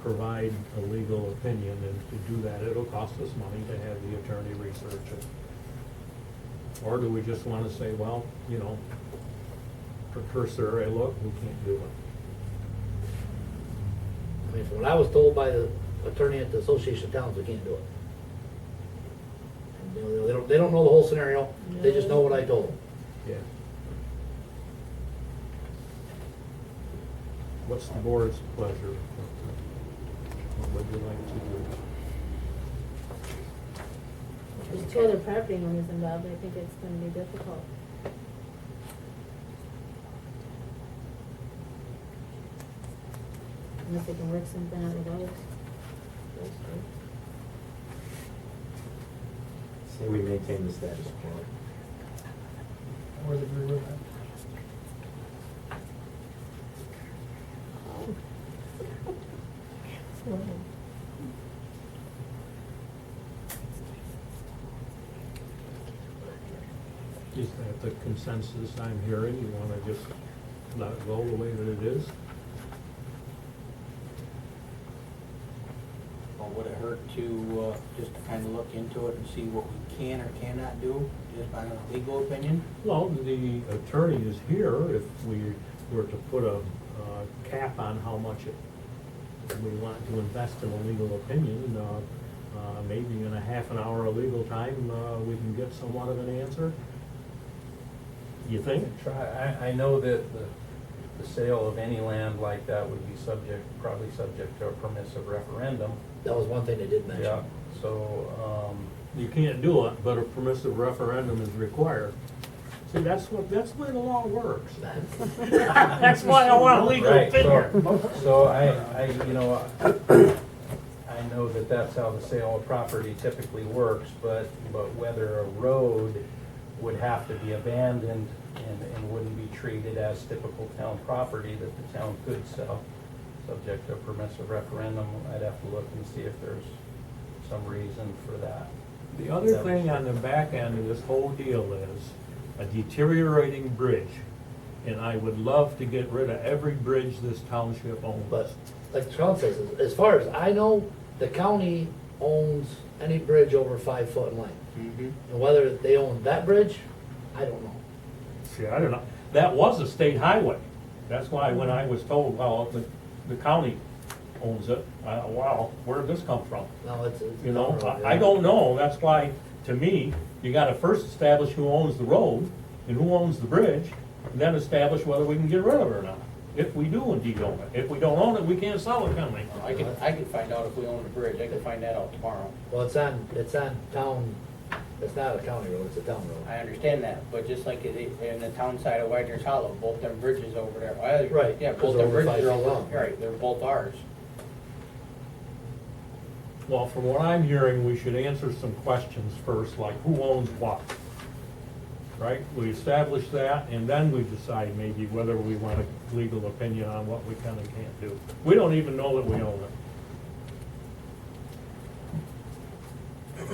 provide a legal opinion, and to do that, it'll cost us money to have the attorney research it. Or do we just wanna say, well, you know, for cursory look, we can't do it? I mean, from what I was told by the attorney at the Association of Towns, we can't do it. And, you know, they don't know the whole scenario, they just know what I told them. Yeah. What's the board's pleasure? What would you like to do? There's two other property owners involved, I think it's gonna be difficult. Unless they can work something out with those two. Say we maintain the status quo. I would agree with that. Is that the consensus I'm hearing? You wanna just let it go the way that it is? Or would it hurt to, just to kind of look into it and see what we can or cannot do, just by a legal opinion? Well, the attorney is here if we were to put a cap on how much we want to invest in a legal opinion. Maybe in a half an hour of legal time, we can get somewhat of an answer. You think? I know that the sale of any land like that would be probably subject to a permissive referendum. That was one thing they did mention. Yeah, so, You can't do it, but a permissive referendum is required. See, that's the way the law works. That's why I want a legal right, opinion. so I know that that's how the sale of property typically works, but whether a road would have to be abandoned and wouldn't be treated as typical town property that the town could sell, subject to a permissive referendum, I'd have to look and see if there's some reason for that. The other thing on the back end of this whole deal is a deteriorating bridge. And I would love to get rid of every bridge this township owns. But like Sean says, as far as I know, the county owns any bridge over 5 foot in length. Mm-hmm. And whether they own that bridge, I don't know. See, I don't know. That was a state highway. That's why when I was told, well, the county owns it, wow, where did this come from? No, it's. You know, I don't know. That's why, to me, you gotta first establish who owns the road and who owns the bridge, and then establish whether we can get rid of it or not. If we do indeed own it. If we don't own it, we can't sell it, can we? I could find out if we own the bridge, I could find that out tomorrow. Well, it's on town, it's not a county road, it's a town road. I understand that, but just like in the town side of Widener's Hollow, both them bridges over there. Well, Right, Yeah, those both are them over 5 bridges are feet over, long. right, they're both ours. Well, from what I'm hearing, we should answer some questions first, like who owns what? Right? We establish that, and then we decide maybe whether we want a legal opinion on what we can and can't do. We don't even know that we own it.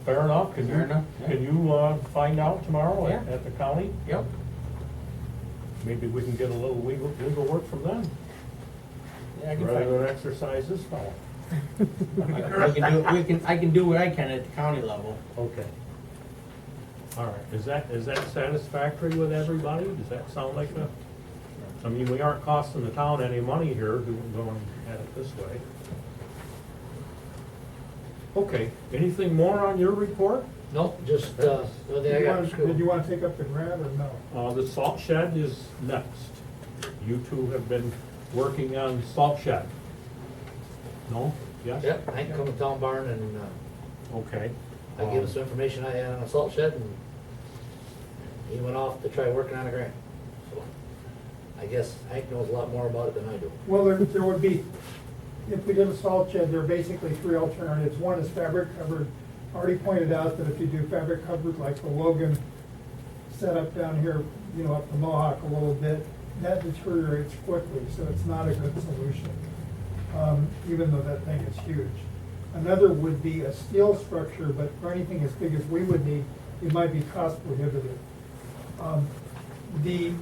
Fair enough? Can you- Fair enough, yeah. Can you find out tomorrow at Yeah. the county? Yep. Maybe we can get a little legal work from them, Yeah, I can rather than find, exercise this fellow. I can do what I can at the county level. Okay. All right, is that satisfactory with everybody? Does that sound like I mean, we aren't costing the town any money here going at it this way. Okay, anything more on your report? No, just, the only thing I got. Did you want to take up the grant or no? The salt shed is next. You two have been working on salt shed. No? Yes? Yep, I can come to town barn and, Okay. I gave him some information I had on a salt shed and he went off to try working on a grant. So I guess Hank knows a lot more about it than I do. Well, there would be, if we did a salt shed, there are basically 3 alternatives. One is fabric covered. Already pointed out that if you do fabric covered like the Logan setup down here, you know, up the Mohawk a little bit, that deteriorates quickly, so it's not a good solution, even though that thing is huge. Another would be a steel structure, but for anything as big as we would need, it might be cost prohibitive. The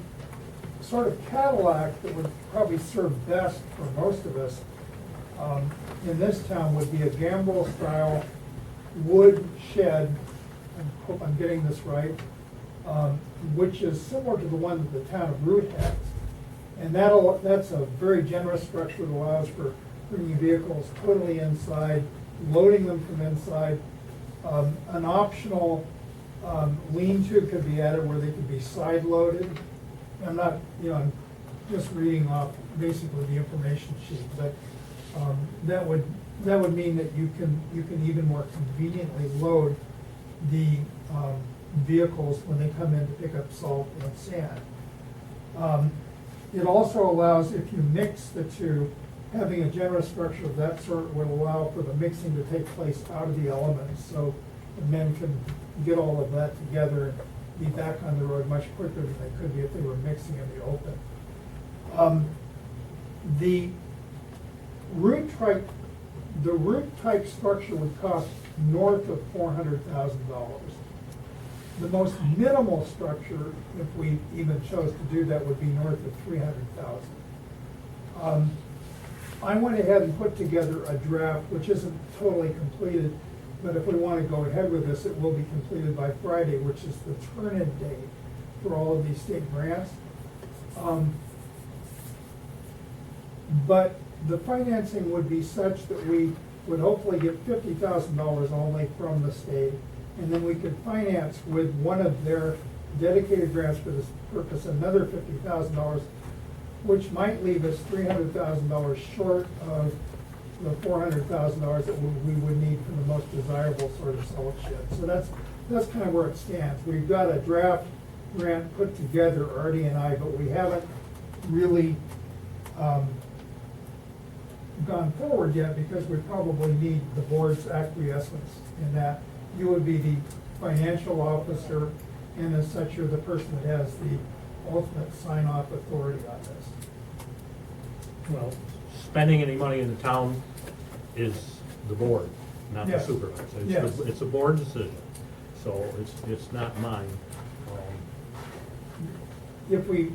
sort of Cadillac that would probably serve best for most of us in this town would be a Gambrel-style wood shed, I hope I'm getting this right, which is similar to the one that the town of Root has. And that's a very generous structure that allows for bringing vehicles totally inside, loading them from inside. An optional lean-to could be added where they could be side-loaded. I'm not, I'm just reading off basically the information sheet, but that would mean that you can even more conveniently load the vehicles when they come in to pick up salt and sand. It also allows, if you mix the two, having a generous structure of that sort will allow for the mixing to take place out of the elements, so the men can get all of that together and be back on the road much quicker than they could be if they were mixing in the open. The root type structure would cost north of $400,000. The most minimal structure, if we even chose to do that, would be north of $300,000. I went ahead and put together a draft, which isn't totally completed, but if we want to go ahead with this, it will be completed by Friday, which is the turn-in date for all of these state grants. But the financing would be such that we would hopefully get $50,000 only from the state, and then we could finance with one of their dedicated grants for this purpose another $50,000, which might leave us $300,000 short of the $400,000 that we would need for the most desirable sort of salt shed. So that's kind of where it stands. We've got a draft grant put together, Artie and I, but we haven't really gone forward yet because we probably need the board's acquiescence in that. You would be the financial officer, and as such, you're the person that has the ultimate sign-off authority on this. Well, spending any money in the town is the board, not the Yes. supervisor. Yes. It's a board decision, so it's not mine. If we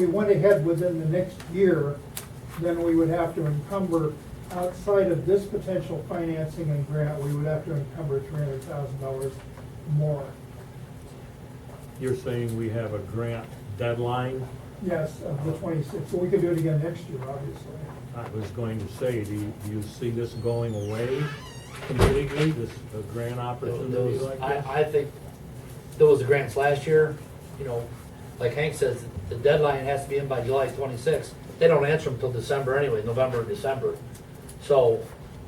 went ahead within the next year, then we would have to encumber, outside of this potential financing and grant, we would have to encumber $300,000 more. You're saying we have a grant deadline? Yes, of the 26th, so we could do it again next year, obviously. I was going to say, do you see this going away completely, this grant opportunity like this? I think there was the grants last year, like Hank says, the deadline has to be in by July 26th. They don't answer them until December anyway, November or December. So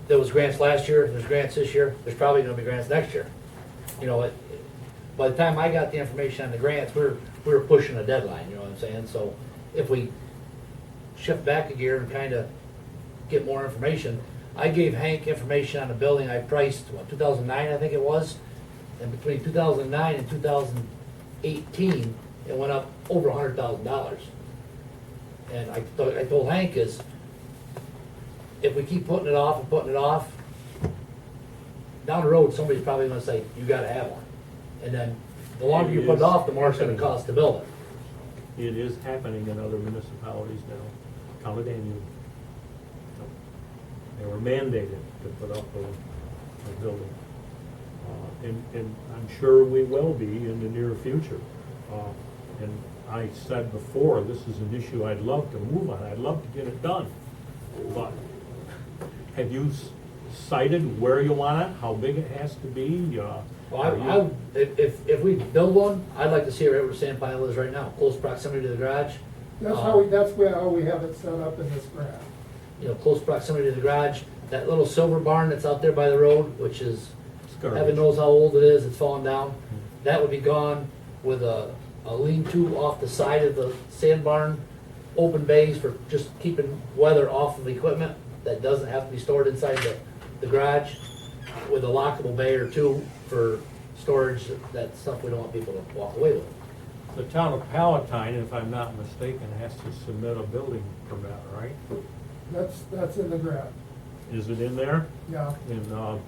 there was grants last year, there's grants this year, there's probably gonna be grants next year. By the time I got the information on the grants, we were pushing a deadline, you know what I'm saying? So if we shift back a gear and kind of get more information, I gave Hank information on the building I priced, 2009 I think it was, and between 2009 and 2018, it went up over $100,000. And I told Hank is, if we keep putting it off and putting it off, down the road, somebody's probably gonna say, you gotta have one. And then the longer you put it off, the more it's gonna cost to build it. It is happening in other municipalities now. Town of Daniel. They were mandated to put up a building. And I'm sure we will be in the near future. And I said before, this is an issue I'd love to move on. I'd love to get it done. But have you cited where you want it, how big it has to be? Well, if we build one, I'd like to see it right where the sand pile is right now, close proximity to the garage. That's how we have it set up in this graph. Close proximity to the garage. That little silver barn that's out there by the road, which is, garbage. heaven knows how old it is, it's fallen down. That would be gone with a lean-to off the side of the sand barn, open bays for just keeping weather off of the equipment that doesn't have to be stored inside the garage, with a lockable bay or two for storage, that stuff we don't want people to walk away with. The town of Palatine, if I'm not mistaken, has to submit a building permit, right? That's in the graph, Is it in there? yeah. And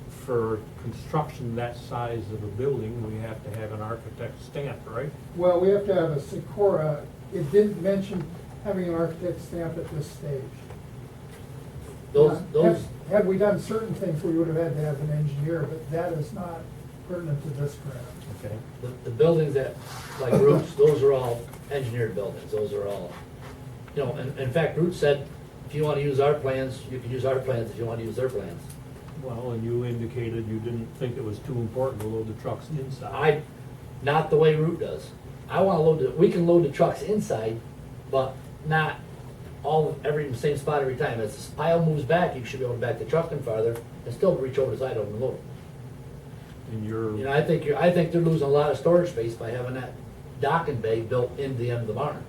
for construction that size of a building, we have to have an architect stamp, right? Well, we have to have a Sikora. It didn't mention having an architect stamp at this stage. Those, Had we done certain things, we would have had to have an engineer, but that is not pertinent to this grant. Okay. the buildings that, like Roots, those are all engineered buildings, those are all, you know, in fact, Roots said, if you wanna use our plans, you can use our plans if you wanna use their plans. Well, and you indicated you didn't think it was too important to load the trucks inside. Not the way Root does. I wanna we can load the trucks inside, but not every same spot every time. As the pile moves back, you should be able to back the truck in farther and still reach over the side of them and load them. And you're, You know, I think they're losing a lot of storage space by having that docking bay built into the end of the barn.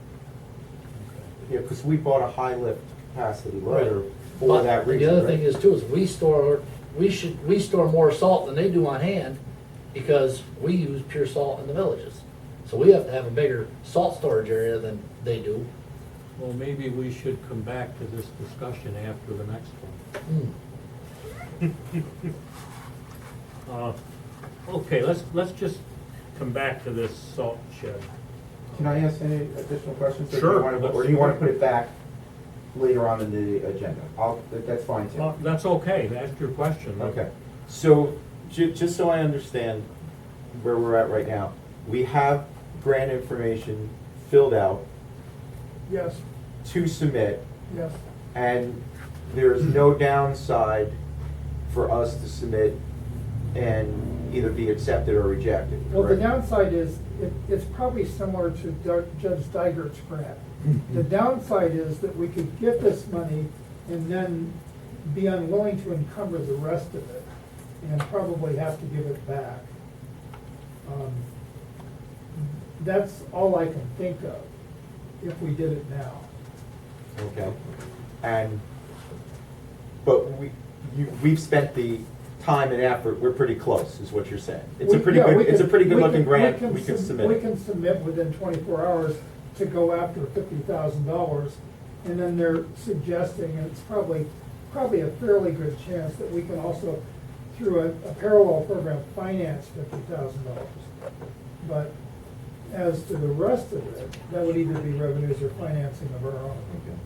Yeah, because we bought a high lift capacity loader for But that reason, the other right? thing is too, is we store more salt than they do on hand because we use pure salt in the villages. So we have to have a bigger salt storage area than they do. well, maybe we should come back to this discussion after the next one. Okay, let's just come back to this salt shed. Can I ask any additional questions? Or do you Sure. wanna- Or do you want to put it back later on in the agenda? That's fine, too. That's okay, ask your question. Okay, so, just so I understand where we're at right now, we have grant information filled out Yes, to submit, yes. and there's no downside for us to submit and either be accepted or rejected, Well, the correct? downside is, it's probably similar to Judge Steigert's grant. The downside is that we could get this money and then be unwilling to encumber the rest of it and probably have to give it back. That's all I can think of if we did it now. Okay, but we've spent the time and effort, we're pretty close, is what you're saying. It's a pretty Yeah, we good, it's a can- pretty good we looking can- grant, we we can We submit. can submit within 24 hours to go after $50,000, and then they're suggesting, and it's probably a fairly good chance that we can also, through a parallel program, finance $50,000. But as to the rest of it, that would either be revenues or financing of our own. Okay.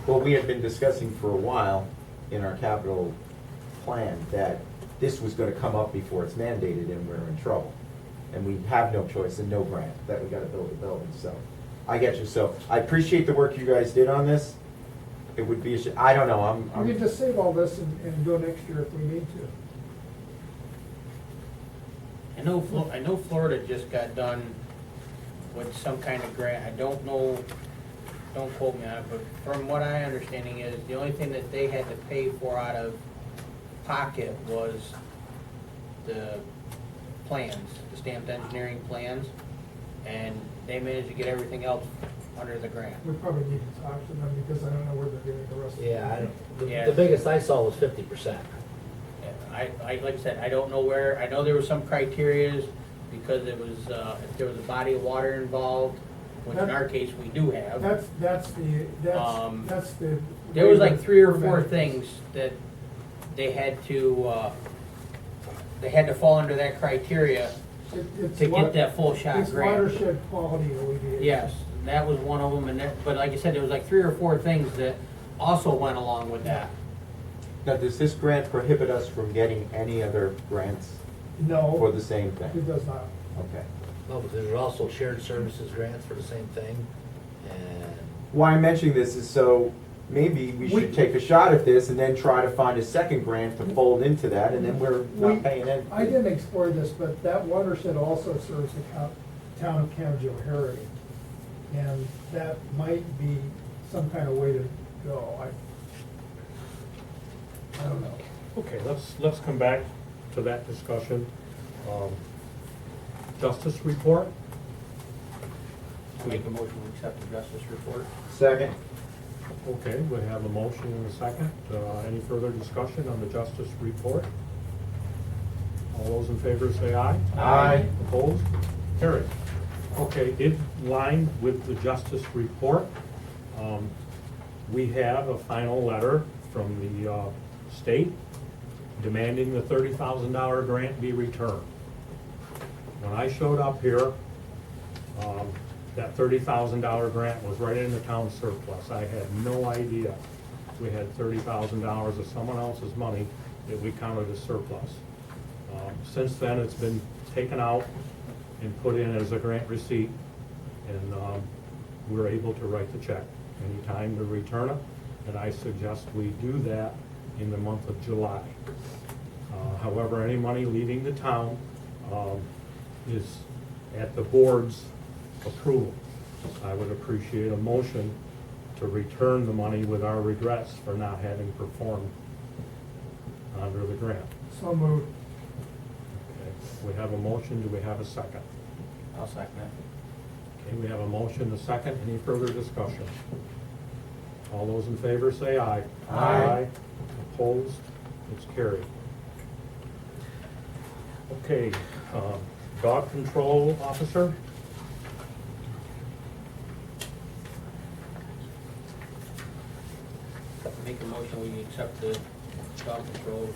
Well, we had been discussing for a while in our capital plan that this was gonna come up before it's mandated and we're in trouble. And we have no choice and no grant, that we gotta build a building, so. I get you, so I appreciate the work you guys did on this. It would be, I don't know, We could just save all this and go next year if we need to. I know Florida just got done with some kind of grant, I don't know, don't quote me on it, but from what I understanding is, the only thing that they had to pay for out of pocket was the plans, the stamped engineering plans, and they managed to get everything else under the grant. We probably need to talk to them because I don't know where they're getting the rest of it. Yeah, Yeah. the biggest I saw was 50%. I, like I said, I don't know where, I know there were some criterias, because it was, if there was a body of water involved, which in our case, we do have. That's the. There was like 3 or 4 preventative. things that they had to fall under that criteria It's to wa- get that full shot It's grant. watershed quality alleviation. Yes, that was one of them, and that, but like I said, there was like 3 or 4 things that also went along with that. Now, does this grant prohibit us from getting any other grants No. for the same thing? It does not. Okay. No, but there's also shared services grants for the same thing, and Why I'm mentioning this is so maybe we should take a shot at this and then try to find a second grant to fold into that, and then we're not paying anything. I didn't explore this, but that watershed also serves the town of Canajoharie. And that might be some kind of way to go. I don't know. Okay, let's come back to that discussion. Justice report? I make a motion to accept the justice report. Second? Okay, we have a motion and a second. Any further discussion on the justice report? All those in favor say aye. Aye. Opposed? Carried. Okay, in line with the justice report, we have a final letter from the state demanding the $30,000 grant be returned. When I showed up here, that $30,000 grant was right in the town surplus. I had no idea we had $30,000 of someone else's money that we counted as surplus. Since then, it's been taken out and put in as a grant receipt, and we're able to write the check anytime to return it, and I suggest we do that in the month of July. However, any money leaving the town is at the board's approval. I would appreciate a motion to return the money with our regrets for not having performed under the grant. So moved. Okay, we have a motion, do we have a second? I'll second that. Okay, we have a motion, a second, any further discussion? All those in favor say aye. Aye. Opposed, it's carried. Okay, dog control officer? Make a motion, we accept the dog control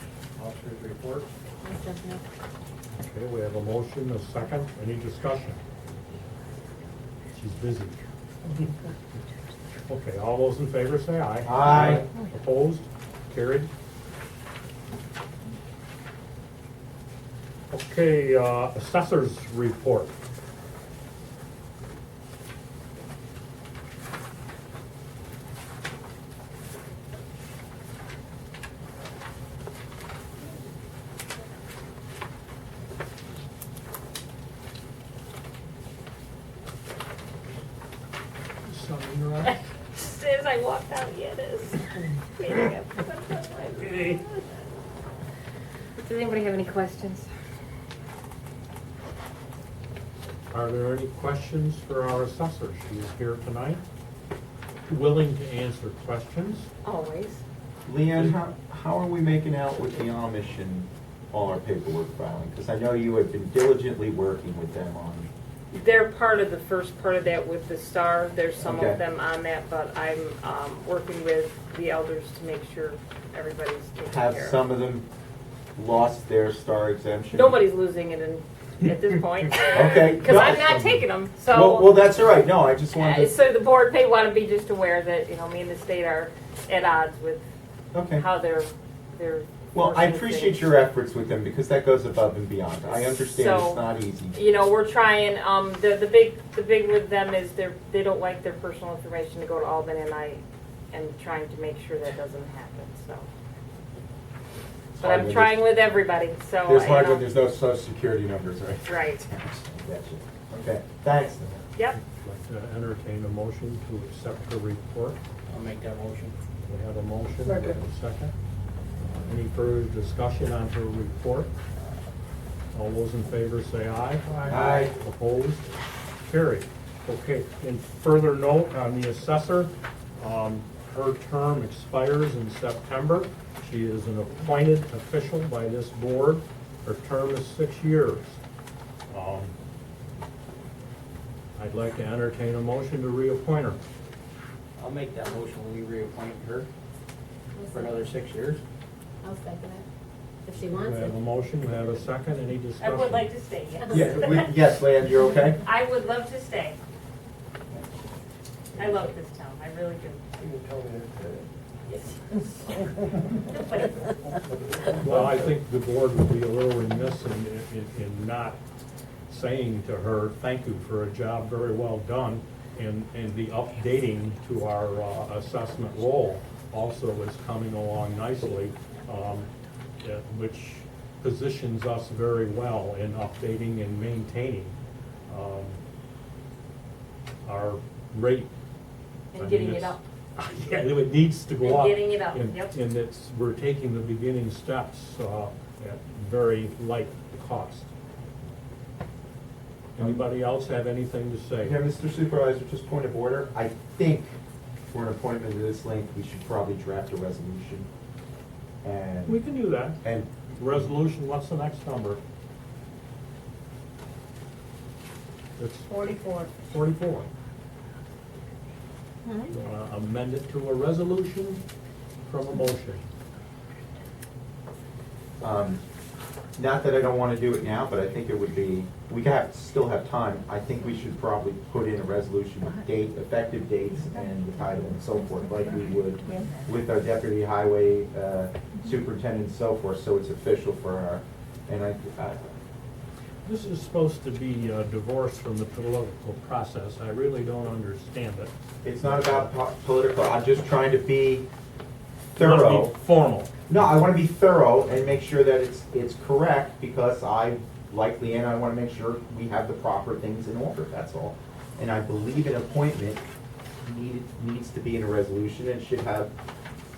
officer's report. I'll second it. Okay, we have a motion, a second, any discussion? She's busy. Okay, all those in favor say aye. Aye. Opposed? Carried. Okay, assessors report. Something you're on? As soon as I walked out, yeah, it is. Okay. Does anybody have any questions? Are there any questions for our assessor? She is here tonight, willing to answer questions. Always. Leanne, how are we making out with the Amish and all our paperwork filing? Because I know you have been diligently working with them on. They're part of the first part of that with the star. There's some Okay. of them on that, but I'm working with the elders to make sure everybody's taken Have care of. some of them lost their star exemption? Nobody's losing it at this point. Okay. Because No. I'm not taking them, so. Well, that's all right. No, I just wanted to. So the board may want to be just aware that, me and the state are at odds with Okay. how they're. Well, I forcing appreciate things. your efforts with them because that goes above and beyond. I understand it's So, not easy. We're trying, the big with them is they don't like their personal information to go to Albany, and I am trying to make sure that doesn't happen, so. But hard I'm when trying with everybody, so. There's hard when there's no social security numbers, right? Right, Gotcha. Okay, thanks. yep. I'd like to entertain a motion to accept the report. I'll make that motion. We have a motion, we have a second. Any further discussion on her report? All those in favor say aye. Aye. Opposed? Carried. Okay, in further note on the assessor, her term expires in September. She is an appointed official by this board. Her term is 6 years. I'd like to entertain a motion to reappoint her. I'll make that motion, we reappoint her for another 6 years. I'll second it. If she We wants have a it. motion, we have a second, any I discussion? would like to stay, yes. Yeah, yes, Leanne, you're okay? I would love to stay. I love this town, I really do. Well, I think the board would be a little remiss in not saying to her, thank you for a job very well done, and the updating to our assessment role also is coming along nicely, which positions us very well in updating and maintaining our rate. I And mean, getting it it's- up. Yeah, it needs to go And up. getting it up, And- yep. And we're taking the beginning steps at very light cost. Anybody else have anything to say? Yeah, Mr. Supervisor, just point of order. I think for an appointment of this length, we should probably draft a resolution. We And, can do that. and Resolution, what's the next number? It's 44. 44. You wanna amend it to a resolution from a motion? Not that I don't want to do it now, but I think it would be, we still have time. I think we should probably put in a resolution with date, effective dates, and the title and so forth, like we would with our deputy highway superintendent and so forth, so it's official for our, and This is supposed to be divorced from the political process. I really don't understand it. it's not about political, I'm just trying to be You wanna be thorough. Formal. No, I want to be thorough and make sure that it's correct, because I, like Leanne, I want to make sure we have the proper things in order, that's all. And I believe an appointment needs to be in a resolution and should have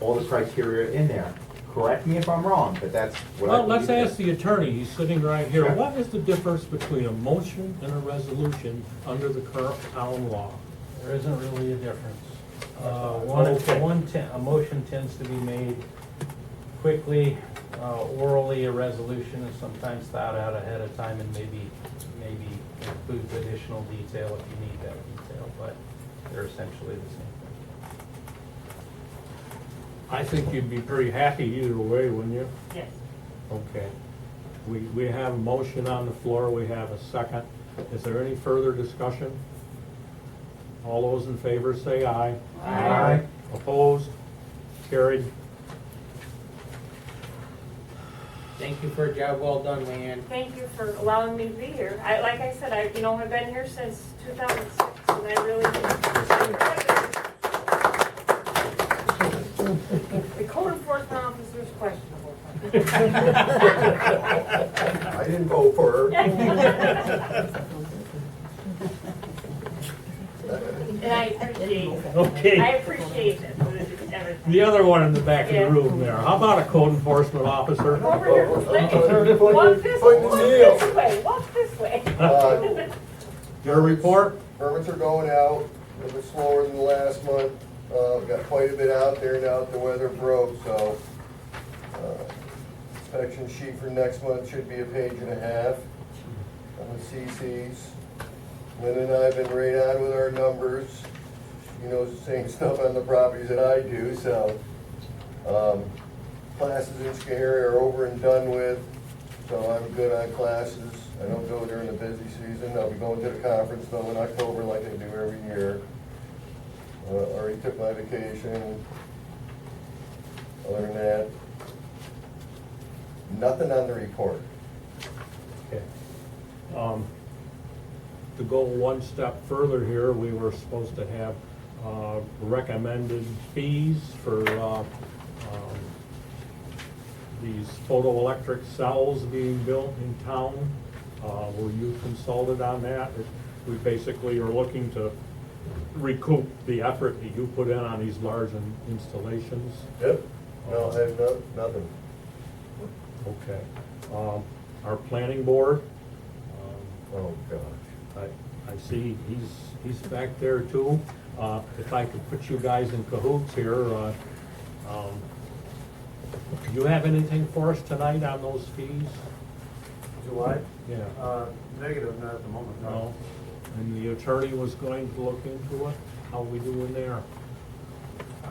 all the criteria in there. Correct me if I'm wrong, but that's what I Well, believe. let's it ask is. the attorney, he's sitting right here. Sure. What is the difference between a motion and a resolution under the current town law? There isn't really a difference. Okay. A motion tends to be made quickly, orally. A resolution is sometimes thought out ahead of time and maybe includes additional detail if you need that detail, but they're essentially the same thing. I think you'd be pretty happy either way, wouldn't you? Yes. Okay. We have a motion on the floor, we have a second. Is there any further discussion? All those in favor say aye. Aye. Opposed? Carried. Thank you for a job well done, Leanne. Thank you for allowing me to be here. Like I said, I've been here since 2006, and I really, the code enforcement officer is questionable. I didn't vote for her. And I appreciate it. Okay. I appreciate it, everything. The other one in the back of Yeah. the room there, how about a code enforcement officer? Over here, walk this way, walk this way. Your report? Permits are going out, a little bit slower than the last month. Got quite a bit out there now that the weather broke, so inspection sheet for next month should be a page and a half on the CCs. Lynn and I have been right on with our numbers. She knows the same stuff on the properties that I do, so classes in Scary are over and done with, so I'm good on classes. I don't go during the busy season. I'll be going to the conference though in October like I do every year. Already took my vacation. Other than that, nothing on the report. Okay. To go one step further here, we were supposed to have recommended fees for these photoelectric cells being built in town. Were you consulted on that? We basically are looking to recoup the effort that you put in on these large installations. Yep. No, I have nothing. Okay. Our planning board, Oh, gosh. I see he's back there too. If I could put you guys in cahoots here, do you have anything for us tonight on those fees? July? Yeah. Negative, not at the moment, No? And the attorney was going to look into it? How we doing there?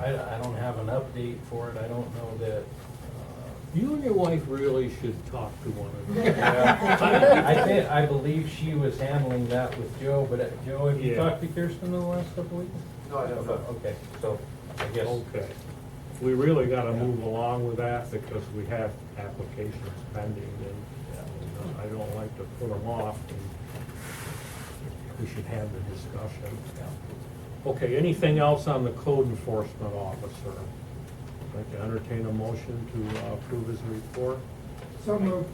I don't have an update for it. I don't know that. You and your wife really should talk to one another. I believe she was handling that with Joe, but Joe, have you Yeah. talked to Kirsten in the last couple weeks? No, I have not. Okay, so I guess. Okay. We really gotta move along with that because we have applications pending and I don't like to put them off. And we should have the discussion. Okay, anything else on the code enforcement officer? I'd like to entertain a motion to approve his report. So moved.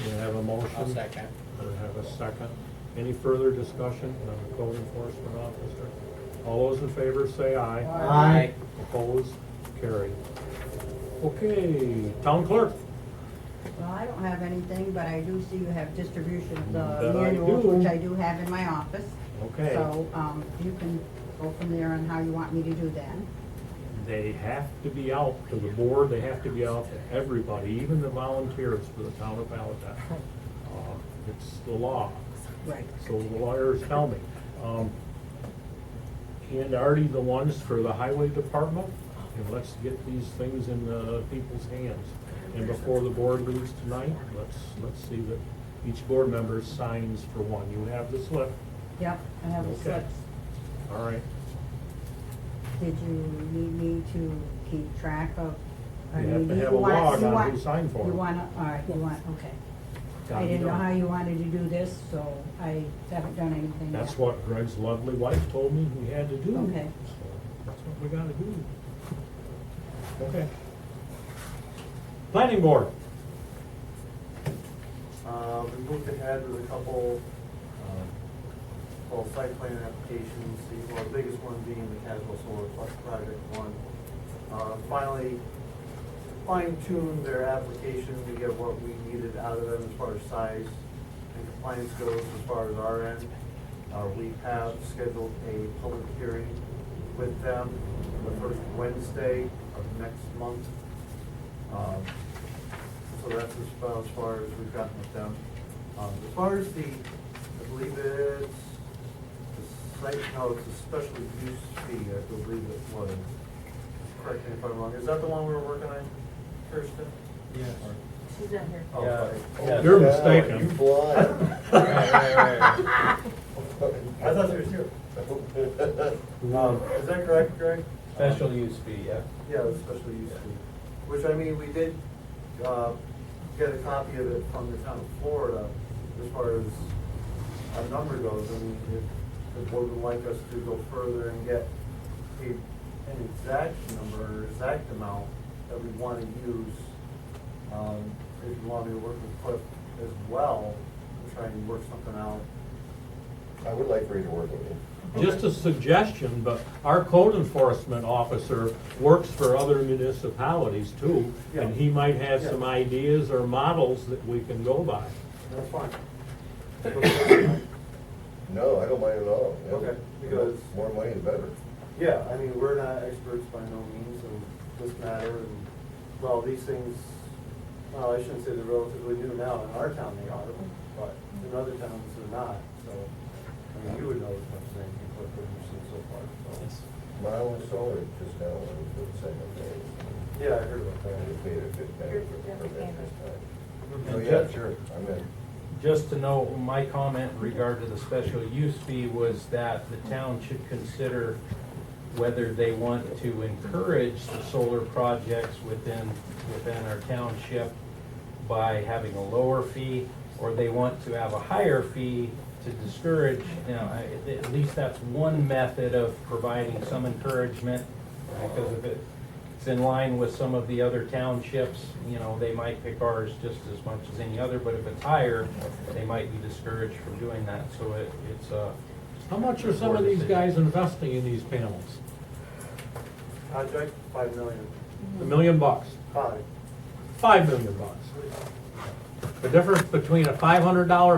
We have a motion. I'll second. We have a second. Any further discussion on the code enforcement officer? All those in favor say aye. Aye. Opposed? Carried. Okay, town clerk. Well, I don't have anything, but I do see you have distribution of That the I manuals, do. which I do have in my office. Okay. So, you can go from there on how you want me to do that. They have to be out to the board, they have to be out to everybody, even the volunteers for the town of Palatine. It's the law, Right. so the lawyers tell me. And Artie, the ones for the highway department, and let's get these things in the people's hands. And before the board leaves tonight, let's see that each board member signs for one. You have the slip. Yep, I have the Okay. slips. All right. Did you need me to keep track of? I You have mean, to you have a want- log you on want- who signed for You it. wanna, all right, you want, okay. Gotta I be didn't know done. how you wanted to do this, so I haven't done anything yet. That's what Greg's lovely wife told me we had to do. Okay. So that's what we gotta do. Okay. Planning board. We moved ahead with a couple, site plan applications, the biggest one being the Caswell Solar Plus Project one. Finally fine-tuned their application to get what we needed out of them as far as size and compliance goes as far as our end. We have scheduled a public hearing with them the first Wednesday of next month. So that's as far as we've gotten with them. As far as I believe it's the site, no, it's a special use fee, I believe it was. Correct me if I'm wrong. Is that the one we were working on, Kirsten? Yes. She's not here. Oh, Yeah. sorry. Yeah. You're Now, mistaken. You blind. Right. I thought there was two. Is that correct, Greg? Special use fee, yeah. Yeah, the special use fee, which, I mean, we did get a copy of it from the town of Florida as far as a number goes. I mean, if the board would like us to go further and get an exact number, or exact amount that we want to use, if you want me to work with Cliff as well, and try and work something out. I would like for you to work with me. Just a suggestion, but our code enforcement officer works for other municipalities too, and he might have some ideas or models that we can go by. That's fine. No, I don't mind at all. Yeah. Okay, because- More money the better. Yeah, I mean, we're not experts by no means in this matter, and, well, these things, well, I shouldn't say they're relatively new now, in our town they are, but in other towns they're not, so, I mean, you would know as much as anything, what we've seen so far, so. Mile and solar just now, and for the second day. Yeah, I heard about I that. just paid a $50 Here's for the permit Canvas. this time. And Oh, yeah, just- sure, I'm in. Just to know, my comment in regard to the special use fee was that the town should consider whether they want to encourage the solar projects within our township by having a lower fee, or they want to have a higher fee to discourage, at least that's one method of providing some encouragement, because if it's in line with some of the other townships, they might pick ours just as much as any other, but if it's higher, they might be discouraged from doing that, so it's How much are some of these guys investing in these panels? Project, $5 million. $1 million. $5. $5 million. The difference between a $500